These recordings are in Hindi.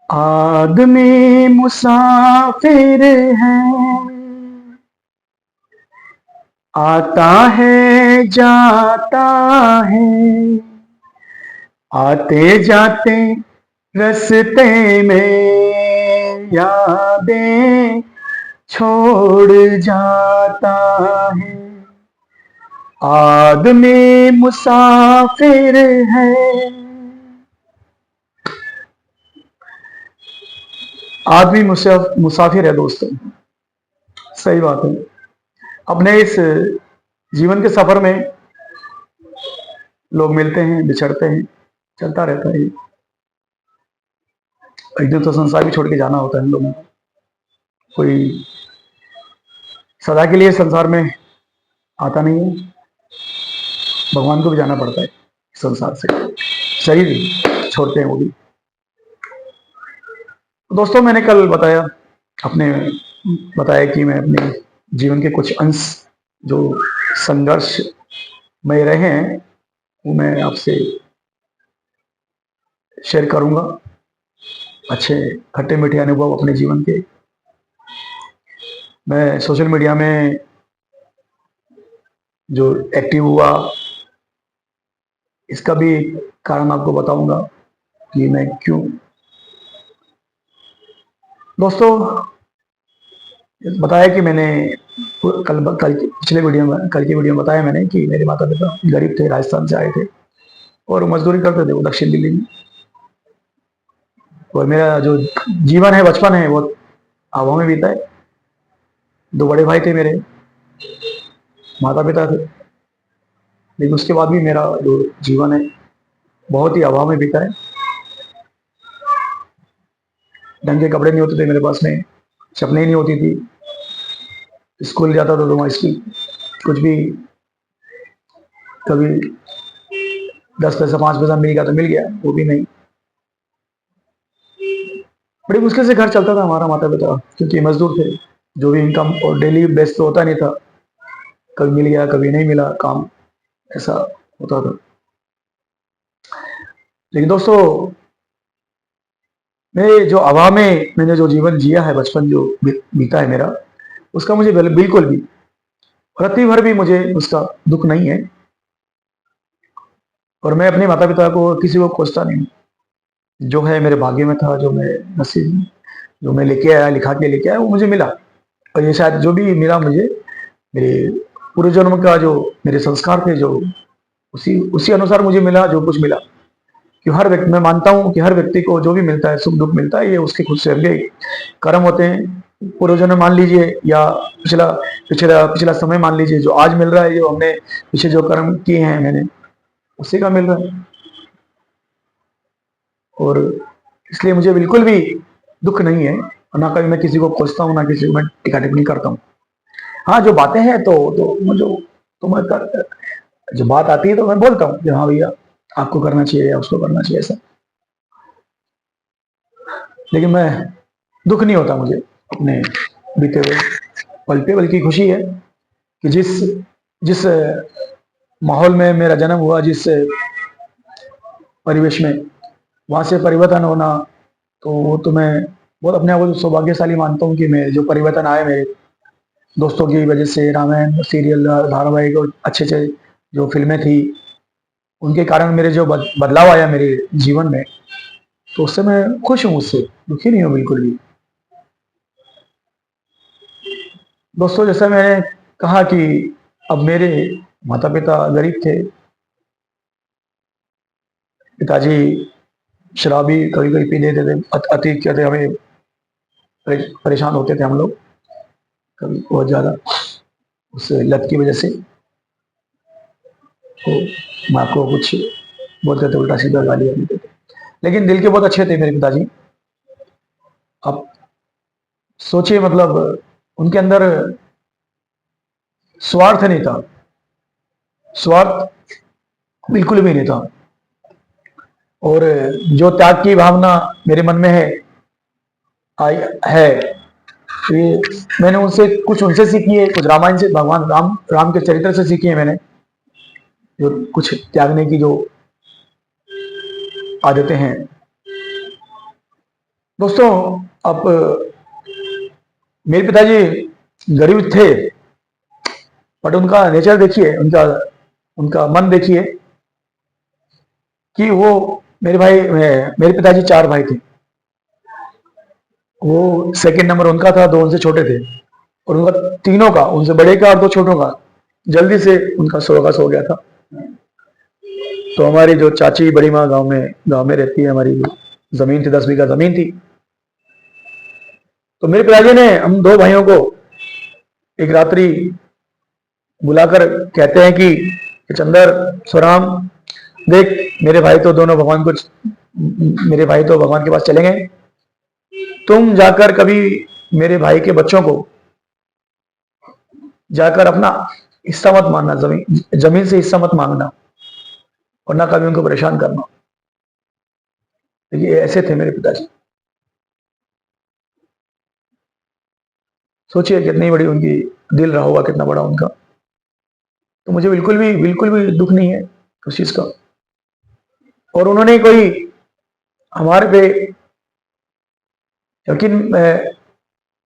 आदमी मुसाफिर है, आता है जाता है, आते जाते रस्ते में यादें छोड़ जाता है। आदमी मुसाफिर है। आदमी मुसाफिर है दोस्तों, सही बात है। अपने इस जीवन के सफर में लोग मिलते हैं, बिछड़ते हैं, चलता रहता है। एक दिन तो संसार भी छोड़ के जाना होता है हम लोगों को। कोई सदा के लिए संसार में आता नहीं है, भगवान को भी जाना पड़ता है संसार से, शरीर छोड़ते हैं वो भी। दोस्तों मैंने कल बताया कि मैं अपने जीवन के कुछ अंश जो संघर्ष में रहे हैं वो मैं आपसे शेयर करूंगा। अच्छे खट्टे मीठे अनुभव अपने जीवन के। मैं सोशल मीडिया में जो एक्टिव हुआ इसका भी कारण आपको बताऊंगा कि मैं क्यों। दोस्तों बताया कि मैंने कल की वीडियो में बताया मैंने कि मेरे माता पिता गरीब थे, राजस्थान से आए थे और मजदूरी करते थे वो दक्षिण दिल्ली में। और मेरा जो जीवन है, बचपन है, वो हवा में बीता है। दो बड़े भाई थे मेरे, माता पिता थे, लेकिन उसके बाद भी मेरा जो जीवन है बहुत ही हवा में बीता है। ढंग के कपड़े नहीं होते थे मेरे पास में, चपलें नहीं होती थी, स्कूल जाता था तो वहाँ स्कूल कुछ भी, कभी 10 पैसा 5 पैसा मिल गया तो मिल गया, वो भी नहीं। बड़ी मुश्किल से घर चलता था हमारा माता पिता, क्योंकि मजदूर थे। जो भी इनकम और डेली बेस तो होता नहीं था, कभी मिल गया कभी नहीं मिला काम, ऐसा होता था। लेकिन दोस्तों मैं जो हवा में मैंने जो जीवन जिया है, बचपन जो बीता है मेरा, उसका मुझे बिल्कुल भी रत्ती भर भी मुझे उसका दुख नहीं है। और मैं अपने माता पिता को किसी को खोजता नहीं। जो है मेरे भाग्य में था, जो मैं नसीब जो मैं लेके आया, लिखा के लेके आया, वो मुझे मिला। और ये शायद जो भी मिला मुझे, मेरे पूर्व जन्म का जो मेरे संस्कार थे, जो उसी उसी अनुसार मुझे मिला जो कुछ मिला। कि हर व्यक्ति, मैं मानता हूँ कि हर व्यक्ति को जो भी मिलता है, सुख दुख मिलता है, ये उसके खुद से अगले कर्म होते हैं। पूर्व जन्म मान लीजिए या पिछला पिछला पिछला समय मान लीजिए, जो आज मिल रहा है, जो हमने पीछे जो कर्म किए हैं मैंने, उसी का मिल रहा है। और इसलिए मुझे बिल्कुल भी दुख नहीं है, और ना कभी मैं किसी को खोजता हूँ, ना किसी को मैं टिका टिप्पणी करता हूँ। हाँ जो बातें हैं तो मुझे तो मैं जो बात आती है तो मैं बोलता हूँ कि हाँ भैया आपको करना चाहिए या उसको करना चाहिए, ऐसा। लेकिन मैं दुख नहीं होता मुझे अपने बीते हुए पल पे, बल्कि खुशी है कि जिस जिस माहौल में मेरा जन्म हुआ, जिस परिवेश में, वहां से परिवर्तन होना, तो वो तो मैं बहुत अपने आप को सौभाग्यशाली मानता हूँ कि मैं जो परिवर्तन आए मेरे दोस्तों की वजह से, रामायण सीरियल धारावाहिक और अच्छे अच्छे जो फिल्में थी, उनके कारण मेरे जो बदलाव आया मेरे जीवन में, तो उससे मैं खुश हूँ, उससे दुखी नहीं हूँ बिल्कुल भी। दोस्तों जैसे मैंने कहा कि अब मेरे माता पिता गरीब थे, पिताजी शराबी कभी कभी पी लेते थे, अति कहते हमें परेशान होते थे हम लोग कभी बहुत ज्यादा उस लत की वजह से। तो माँ को कुछ बोलते थे, उल्टा सीधा गालियाँ देते थे, लेकिन दिल के बहुत अच्छे थे मेरे पिताजी। अब सोचिए, मतलब उनके अंदर स्वार्थ नहीं था, स्वार्थ बिल्कुल भी नहीं था। और जो त्याग की भावना मेरे मन में आई है, ये मैंने उनसे सीखी है, कुछ रामायण से, भगवान राम के चरित्र से सीखी है मैंने। जो कुछ त्यागने की जो आदतें हैं, दोस्तों, अब मेरे पिताजी गरीब थे, बट उनका नेचर देखिए, उनका उनका मन देखिए कि वो मेरे पिताजी चार भाई थे। वो सेकंड नंबर उनका था, दो उनसे छोटे थे, और उनका तीनों का, उनसे बड़े का और दो छोटों का, जल्दी से उनका स्वर्गवास हो गया था। तो हमारी जो चाची बड़ी माँ गांव में रहती है, हमारी जमीन थी, 10 बीघा जमीन थी। तो मेरे पिताजी ने हम दो भाइयों को एक रात्रि बुलाकर कहते हैं कि चंदर, स्वराम, देख, मेरे भाई तो दोनों भगवान को मेरे भाई तो भगवान के पास चले गए। तुम जाकर कभी मेरे भाई के बच्चों को जाकर अपना हिस्सा मत मांगना, जमीन जमीन से हिस्सा मत मांगना, और ना कभी उनको परेशान करना। देखिए, ऐसे थे मेरे पिताजी। सोचिए कितनी बड़ी उनकी दिल रहा होगा, कितना बड़ा उनका। तो मुझे बिल्कुल भी दुख नहीं है उस चीज का। और उन्होंने कोई हमारे पे, यकीन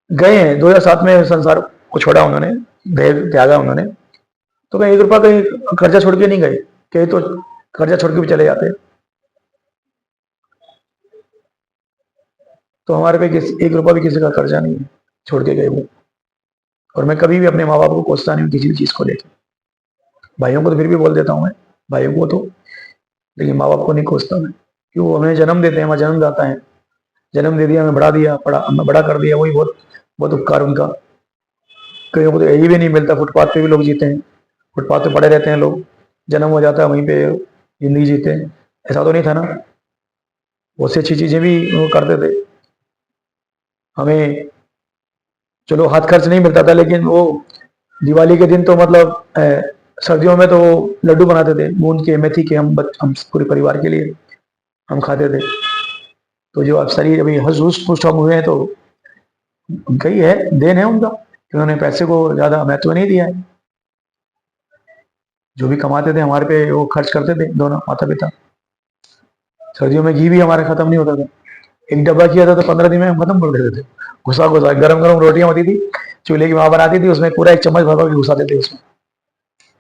गए हैं 2007 में संसार को छोड़ा उन्होंने, देह त्यागा उन्होंने। तो कहीं 1 रुपया कहीं कर्जा छोड़ के नहीं गए, कहीं तो कर्जा छोड़ के भी चले जाते। तो हमारे पे 1 रुपया भी किसी का कर्जा नहीं है, छोड़ के गए वो। और मैं कभी भी अपने माँ बाप को कोसता नहीं हूँ किसी भी चीज को लेकर। भाइयों को तो फिर भी बोल देता हूँ मैं, भाइयों को तो, लेकिन माँ बाप को नहीं कोसता मैं, क्यों? वो हमें जन्म देते हैं, हमारा जन्म दाता है, जन्म दे दिया, हमें बढ़ा दिया, पढ़ा, हमें बड़ा कर दिया, वही बहुत बहुत उपकार उनका। कईयों को तो यही भी नहीं मिलता, फुटपाथ पे भी लोग जीते हैं, फुटपाथ पे पड़े रहते हैं लोग, जन्म हो जाता है वहीं पे जिंदगी जीते हैं। ऐसा तो नहीं था ना, बहुत सी अच्छी चीजें भी वो करते थे हमें। चलो हाथ खर्च नहीं मिलता था, लेकिन वो दिवाली के दिन तो मतलब सर्दियों में तो वो लड्डू बनाते थे बूंद के, मेथी के, हम पूरे परिवार के लिए हम खाते थे। तो जो अब शरीर अभी हष्ट पुष्ट हम हुए हैं, तो उनका ही है, देन है उनका, कि उन्होंने पैसे को ज्यादा महत्व नहीं दिया है। जो भी कमाते थे हमारे पे वो खर्च करते थे, दोनों माता पिता। सर्दियों में घी भी हमारे खत्म नहीं होता था, एक डब्बा किया था तो 15 दिन में हम खत्म कर देते थे। घुसा घुसा गरम गरम रोटियां होती थी, चूल्हे की माँ बनाती थी, उसमें पूरा 1 चम्मच भर भर के घुसाते थे उसमें।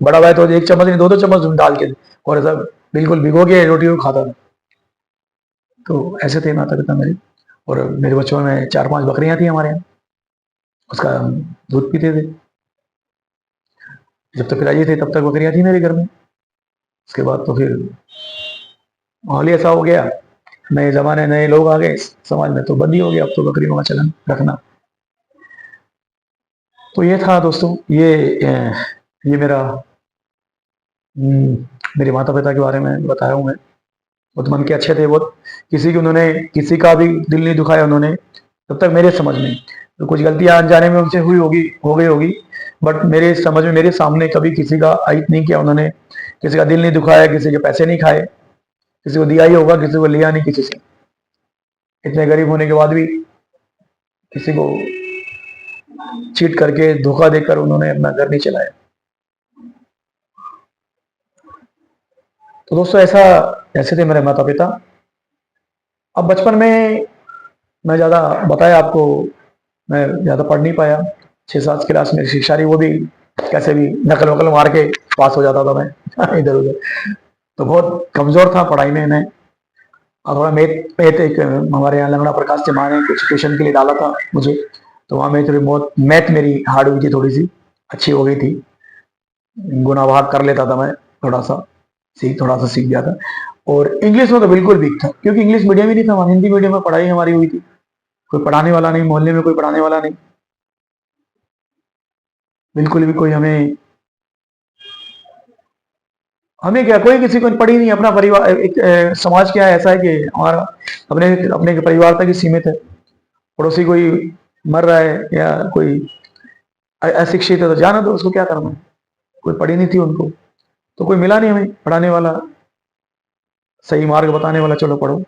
बड़ा भाई तो 1 चम्मच नहीं, 2-2 चम्मच डाल के, और ऐसा बिल्कुल भिगो के रोटी को खाता था। तो ऐसे थे माता पिता मेरे। और मेरे बच्चों में 4-5 बकरियां थी हमारे यहाँ, उसका हम दूध पीते थे। जब तक पिताजी थे तब तक बकरियां थी मेरे घर में। उसके बाद तो फिर माहौल ही ऐसा हो गया, नए जमाने, नए लोग आ गए समाज में, तो बंदी हो गया अब तो बकरियों का चलन रखना। तो ये था दोस्तों, ये मेरा मेरे माता पिता के बारे में बताया हूँ मैं। बहुत मन के अच्छे थे बहुत, किसी का भी दिल नहीं दुखाया उन्होंने, तब तक मेरे समझ में। तो कुछ गलतियां अनजाने में उनसे हो गई होगी, बट मेरे समझ में, मेरे सामने कभी किसी का अहित नहीं किया उन्होंने, किसी का दिल नहीं दुखाया, किसी के पैसे नहीं खाए, किसी को दिया ही होगा, किसी को लिया नहीं किसी से। इतने गरीब होने के बाद भी किसी को चीट करके, धोखा देकर उन्होंने अपना घर नहीं चलाया। तो दोस्तों, ऐसे थे मेरे माता पिता। अब बचपन में मैं ज़्यादा बताया आपको, मैं ज़्यादा पढ़ नहीं पाया। 6-7 क्लास में शिक्षा रही, वो भी कैसे भी नकल वकल मार के पास हो जाता था मैं इधर उधर। तो बहुत कमज़ोर था पढ़ाई में मैं। और थोड़ा मैथ मैथ एक हमारे यहाँ लंगड़ा प्रकाश से माँ ने कुछ ट्यूशन के लिए डाला था मुझे, तो वहाँ में थोड़ी बहुत मैथ मेरी हार्ड हुई थी, थोड़ी सी अच्छी हो गई थी। गुना भाग कर लेता था मैं, थोड़ा सा सीख गया था। और इंग्लिश में तो बिल्कुल वीक था, क्योंकि इंग्लिश मीडियम ही नहीं था, हिंदी मीडियम में पढ़ाई हमारी हुई थी। कोई पढ़ाने वाला नहीं, मोहल्ले में कोई पढ़ाने वाला नहीं, बिल्कुल भी कोई हमें हमें क्या, कोई किसी को पढ़ी नहीं। अपना परिवार, एक समाज क्या है, ऐसा है कि हमारा अपने अपने परिवार तक ही सीमित है। पड़ोसी कोई मर रहा है या कोई अशिक्षित है तो जाना दो, उसको क्या करना है। कोई पढ़ी नहीं थी उनको, तो कोई मिला नहीं हमें पढ़ाने वाला, सही मार्ग बताने वाला, चलो पढ़ो।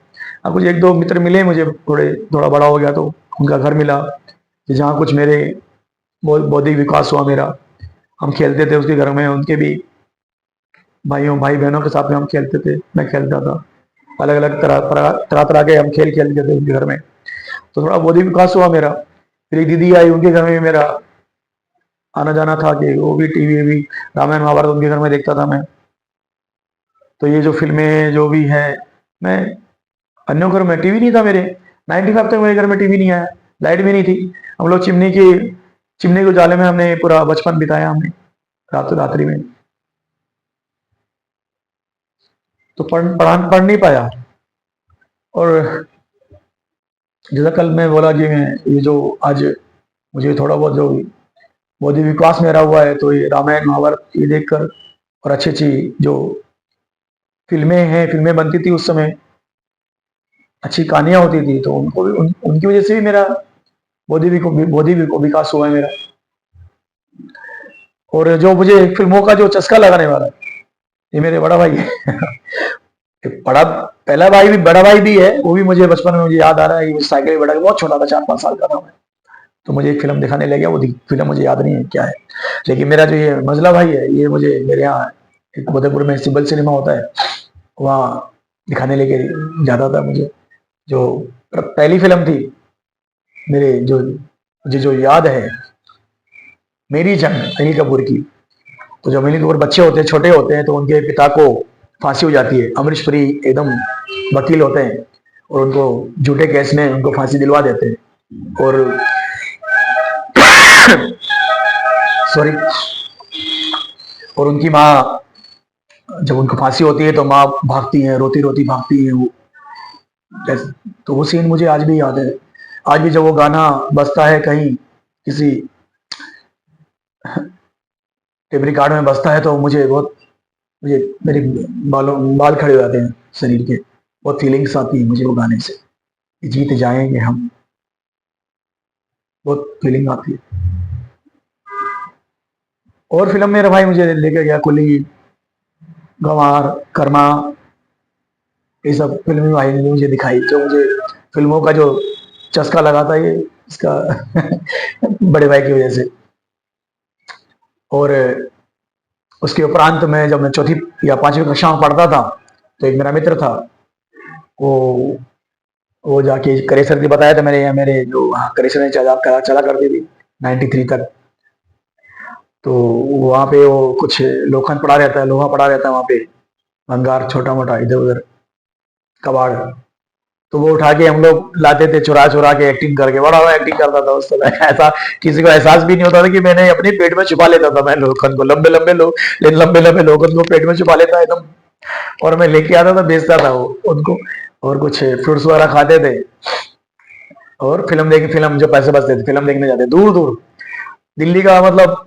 अब कुछ एक दो मित्र मिले मुझे, थोड़ा बड़ा हो गया तो उनका घर मिला, कि जहाँ कुछ मेरे बौद्धिक विकास हुआ मेरा। हम खेलते थे उसके घर में, उनके भी भाई बहनों के साथ में हम खेलते थे, मैं खेलता था। अलग अलग तरह तरह के हम खेलते थे उनके घर में। तो थोड़ा बौद्धिक विकास हुआ मेरा। फिर एक दीदी आई, उनके घर में भी मेरा आना जाना था कि वो भी टीवी भी रामायण महाभारत उनके घर में देखता था मैं। तो ये जो फिल्में जो भी है, मैं अन्यों घर में टीवी नहीं था मेरे। 95 तक मेरे घर में टीवी नहीं आया, लाइट भी नहीं थी। हम लोग चिमनी के उजाले में हमने पूरा बचपन बिताया हमने, रात्रि में। तो पढ़ नहीं पाया। और जैसा कल मैं बोला कि मैं ये जो आज मुझे थोड़ा बहुत जो बौद्धिक विकास मेरा हुआ है, तो ये रामायण महाभारत ये देखकर, और अच्छी अच्छी जो फिल्में बनती थी उस समय, अच्छी कहानियां होती थी, तो उनको भी उनकी वजह से भी मेरा बौद्धिक विकास हुआ है मेरा। और जो मुझे फिल्मों का जो चस्का लगाने वाला है, ये मेरे बड़ा भाई है। बड़ा पहला भाई भी, बड़ा भाई भी है, वो भी मुझे बचपन में मुझे याद आ रहा है कि साइकिल में बैठा के, बहुत छोटा था, 4-5 साल का था मैं, तो मुझे एक फिल्म दिखाने ले गया। वो फिल्म मुझे याद नहीं है क्या है, लेकिन मेरा जो ये मझला भाई है, ये मुझे मेरे यहाँ एक उदयपुर में सिंबल सिनेमा होता है, वहाँ दिखाने लेके जाता था मुझे। जो पहली फिल्म थी मेरे जो मुझे जो याद है, मेरी जंग, अनिल कपूर की। तो जब अनिल कपूर बच्चे होते हैं, छोटे होते हैं, तो उनके पिता को फांसी हो जाती है। अमरीश पुरी एकदम वकील होते हैं और उनको झूठे केस में उनको फांसी दिलवा देते हैं। और सॉरी, और उनकी माँ, जब उनको फांसी होती है तो माँ भागती है, रोती रोती भागती है वो। तो वो सीन मुझे आज भी याद है। आज भी जब वो गाना बजता है कहीं किसी टेप रिकॉर्ड में बजता है, तो मुझे मेरे बाल खड़े हो जाते हैं शरीर के। बहुत फीलिंग्स आती है मुझे वो गाने से, जीत जाएंगे हम, बहुत फीलिंग आती है। और फिल्म मेरा भाई मुझे लेके गया, कुली, गंवार, कर्मा, ये सब फिल्में भाई ने मुझे दिखाई, जो मुझे फिल्मों का जो चस्का लगा था ये इसका बड़े भाई की वजह से। और उसके उपरांत में जब मैं चौथी या 5वीं कक्षा में पढ़ता था, तो एक मेरा मित्र था, वो वो जाके करेसर की बताया था, मेरे जो वहाँ करेसर में चला करती थी 93 तक। तो वहाँ पे वो कुछ लोखंड पड़ा रहता है, लोहा पड़ा रहता है वहाँ पे, भंगार छोटा मोटा इधर उधर, कबाड़। तो वो उठा के हम लोग लाते थे, चुरा चुरा के, एक्टिंग करके। बड़ा एक्टिंग करता था उस समय। ऐसा किसी को एहसास भी नहीं होता था कि मैंने अपने पेट में छुपा लेता था मैं लोखंड को, लंबे लंबे लोग, लेकिन लंबे लंबे लोखंड को पेट में छुपा लेता एकदम। और मैं लेके आता था, बेचता था वो उनको। और कुछ फ्रूट्स वगैरह खाते थे। और फिल्म जो पैसे बचते थे, फिल्म देखने जाते दूर दूर। दिल्ली का मतलब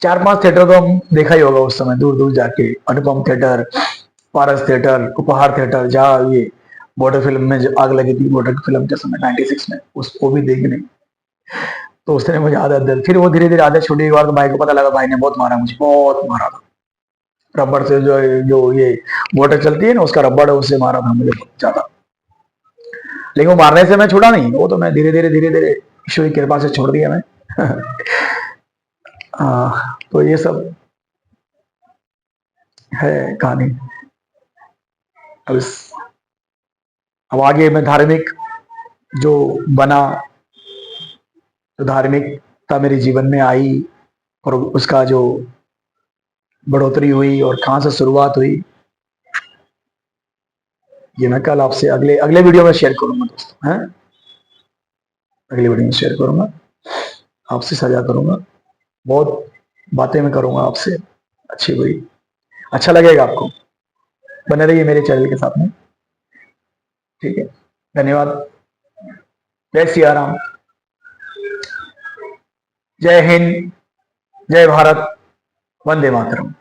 4-5 थिएटर तो हम देखा ही होगा उस समय, दूर दूर जाके। अनुपम थिएटर, पारस थिएटर, उपहार थिएटर, जहाँ ये बॉर्डर फिल्म में जो आग लगी थी, बॉर्डर फिल्म के समय 96 में, उसको भी देखने। तो उसने मुझे आदत दे, फिर वो धीरे धीरे आदत छूटी। एक बार तो भाई को पता लगा, भाई ने बहुत मारा मुझे, बहुत मारा था। रबड़ से जो जो ये मोटर चलती है ना, उसका रबड़ है, उससे मारा था मुझे बहुत ज्यादा। लेकिन वो मारने से मैं छूटा नहीं, वो तो मैं धीरे धीरे ईश्वर की कृपा से छोड़ दिया मैं। तो ये सब है कहानी। अब अब आगे मैं धार्मिक जो बना, तो धार्मिकता मेरे जीवन में आई, और उसका जो बढ़ोतरी हुई और कहाँ से शुरुआत हुई, ये मैं कल आपसे अगले अगले वीडियो में शेयर करूंगा दोस्तों, हैं। अगले वीडियो में शेयर करूंगा, आपसे साझा करूंगा। बहुत बातें मैं करूंगा आपसे, अच्छी बुरी। अच्छा लगेगा आपको, बने रहिए मेरे चैनल के साथ में। ठीक है, धन्यवाद। जय सिया राम, जय हिंद, जय भारत, वंदे मातरम।